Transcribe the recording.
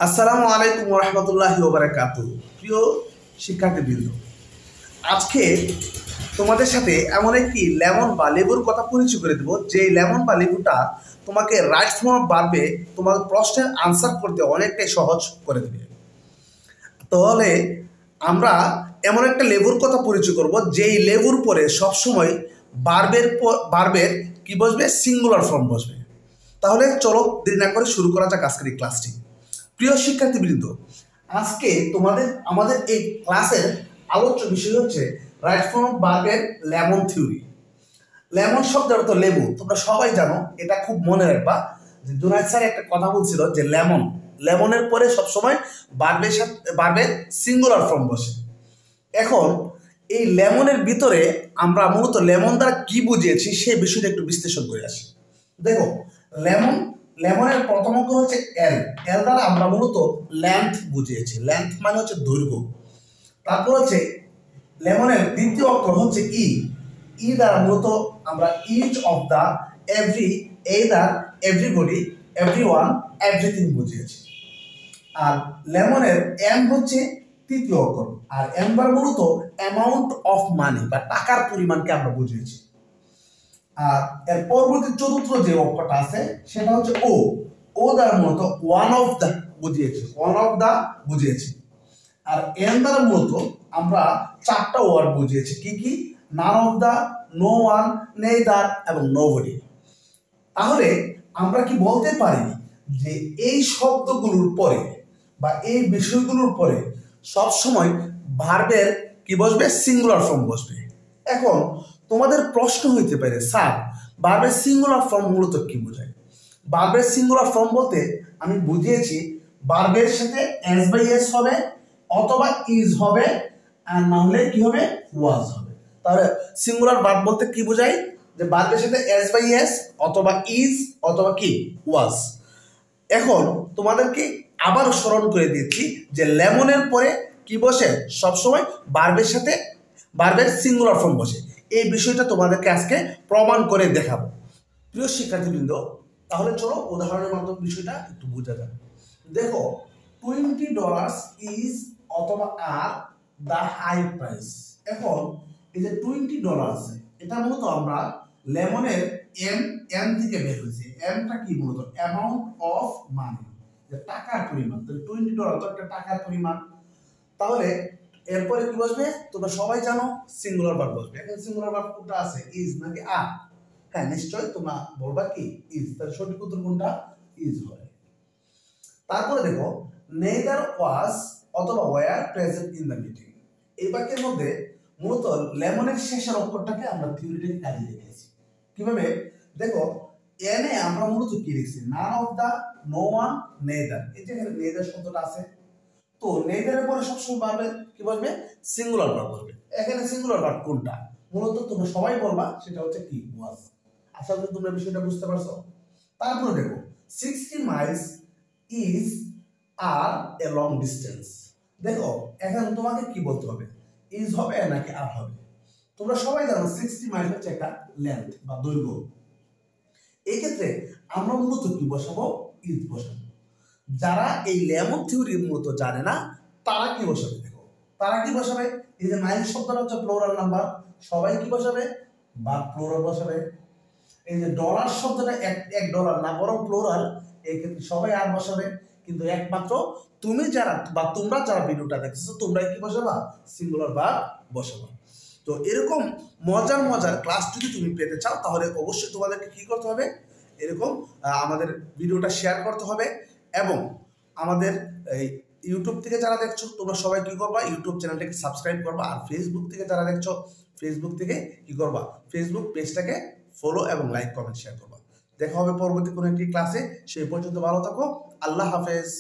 আসসালামু আলাইকুম রহমতুল্লাহি ওবারাকাতুহু। প্রিয় শিক্ষার্থীবৃন্দ, আজকে তোমাদের সাথে এমন একটি লেমন বা লেবুর কথা পরিচয় করে দেবো, যে লেমন বা লেবুটা তোমাকে রাইট ফর্ম বাড়বে, তোমার প্রশ্নের আনসার করতে অনেকটাই সহজ করে দেবে। তাহলে আমরা এমন একটা লেবুর কথা পরিচয় করব, যেই লেবুর পরে সবসময় বার্বের কি বসবে? সিঙ্গুলার ফর্ম বসবে। তাহলে চলো দেরি না করে শুরু করা যাক আজকের এই ক্লাসটি। প্রিয় শিক্ষার্থীবৃন্দ, আজকে আমাদের এই ক্লাসের আলোচ্য বিষয় হচ্ছে রাইট ফর্ম অফ ভার্বের লেমন থিওরি। লেমন শব্দের অর্থ লেবু, তোমরা সবাই জানো, এটা খুব মনে রাখবা যে জুনায়েদ স্যার একটা কথা বলছিল যে লেমনের পরে সবসময় ভার্বের সিঙ্গুলার ফর্ম বসে। এখন এই লেমনের ভিতরে আমরা মূলত লেমন দ্বারা কি বুঝিয়েছি সেই বিষয়টা একটু বিশ্লেষণ করে আসি। দেখো, লেমনের প্রথম অঙ্ক হচ্ছে এল দ্বারা আমরা মূলত লেন্থ বুঝিয়েছি। লেন্থ মানে হচ্ছে দৈর্ঘ্য। তারপর হচ্ছে লেমনের দ্বিতীয় অক্ষর হচ্ছে ই দ্বারা মূলত আমরা each of the, every, either, everybody, everyone, everything বুঝিয়েছি। আর লেমনের এম হচ্ছে তৃতীয় অক্ষর, আর এম বার মূলত অ্যামাউন্ট অফ মানি বা টাকার পরিমাণকে আমরা বুঝিয়েছি। আর এর পরবর্তী চতুর্থ যে অক্ষরটা আছে সেটা হচ্ছে ও দ্বারা মূলত ওয়ান অফ দ্য বুঝিয়েছি। আর এন দ্বারা মূলত আমরা চারটা ওয়ার্ড বুঝিয়েছি। কি? None of the, no one, neither এবং নোবডি। তাহলে আমরা কি বলতে পারি যে এই শব্দগুলোর পরে বা এই বিষয়গুলোর পরে সবসময় ভার্বের কি বসবে? সিঙ্গুলার ফর্ম বসবে। এখন তোমাদের প্রশ্ন হইতে পারে, স্যার ভার্বের সিঙ্গুলার ফর্ম মূলত কি বোঝায়? ভার্বের সিঙ্গুলার ফর্ম বলতে আমি বুঝিয়েছি ভার্বের সাথে এস বাই এস হবে, অথবা ইজ হবে, আর না হলে কি হবে? ওয়াজ হবে। তাহলে সিঙ্গুলার ভার্ব বলতে কি বোঝায়? যে ভার্বের সাথে এস বাই এস, অথবা ইজ, অথবা কি ওয়াজ। এখন তোমাদেরকে আবার স্মরণ করে দিচ্ছি যে লেমনের পরে কি বসে? সবসময় ভার্বের সিঙ্গুলার ফর্ম বসে। এই বিষয়টা তোমাদেরকে আজকে প্রমাণ করে দেখাবো। প্রিয় শিক্ষার্থীবৃন্দ, তাহলে চলো উদাহরণের মাধ্যমে বিষয়টা একটু বোঝা যাবে। দেখো, $20 ইজ অথবা আর দ্য হাই প্রাইস। এখন এই যে $20 এটা মূলত আমরা লেমনের এম থেকে বের হয়েছে। এমটা কি? মূলত অ্যামাউন্ট অফ মানি, যে টাকার পরিমাণ। তাহলে $20 তো একটা টাকার পরিমাণ। তাহলে এরপরে কি বসবে? তোমরা সবাই জানো সিঙ্গুলার ভার্ব বসবে। এখন সিঙ্গুলার ভার্ব কোনটা আছে? ইজ নাকি আর? হ্যাঁ, নিশ্চয়ই তোমরা বলবা কি? ইজ। তাহলে সঠিক উত্তর কোনটা? ইজ হয়। তারপরে দেখো, নেইদার ওয়াজ অথবা were present in the meeting. এই বাক্যের মধ্যে মূলত লেমনের শেষের অক্ষরটাকে আমরা থিওরিটিক কাজে লিখেছি। কিভাবে? দেখো, এনে আমরা মূলত কি লিখছি? None of the, no one, neither. এই যে এখানে নেইদার শব্দটা আছে, তো নেইদারের পরে সবসময় ভার্বে কি বলবে? সিঙ্গুলার ভার্ব বলবে। এখানে সিঙ্গুলার ভার্ব কোনটা? মূলত তোমরা সবাই বলবা সেটা হচ্ছে কি? ওয়াজ। আশা করি তোমরা বিষয়টা বুঝতে পারছো। তারপরে দেখো, 60 মাইলস ইজ আর এ লং ডিস্টেন্স। দেখো, এখন তোমাকে কি বলতে হবে? ইজ হবে নাকি আর হবে? তোমরা সবাই জানো 60 মাইল হচ্ছে একটা লেন্থ বা দৈর্ঘ্য। এই ক্ষেত্রে আমরা মূলত কি বসাবো? ইজ বসাবো। যারা এই লেমন থিওরি মূলত জানে না তারা কি বসাবে? দেখো, তারা কি বসাবে? এই যে মাইল শব্দটা হচ্ছে প্লুরাল নাম্বার, সবাই কি বসাবে? বা প্লুরাল বসাবে। এই যে ডলার শব্দটা এক ডলার না, বরং প্লুরাল, এই ক্ষেত্রে সবাই আর বসাবে। কিন্তু একমাত্র তুমি যারা বা তোমরা যারা ভিডিওটা দেখতেছো তোমরা কি বসাবা? সিঙ্গুলার বা বসাবা। তো এরকম মজার ক্লাস যদি তুমি পেতে চাও তাহলে অবশ্যই তোমাদেরকে কি করতে হবে? এরকম আমাদের ভিডিওটা শেয়ার করতে হবে, এবং আমাদের এই ইউটিউব থেকে যারা দেখছো তোমরা সবাই কি করবা? ইউটিউব চ্যানেলটাকে সাবস্ক্রাইব করবা। আর ফেসবুক থেকে যারা দেখছো ফেসবুক থেকে কি করবা? ফেসবুক পেজটাকে ফলো এবং লাইক, কমেন্ট, শেয়ার করবা। দেখা হবে পরবর্তী কোনো একটি ক্লাসে। সেই পর্যন্ত ভালো থাকো। আল্লাহ হাফেজ।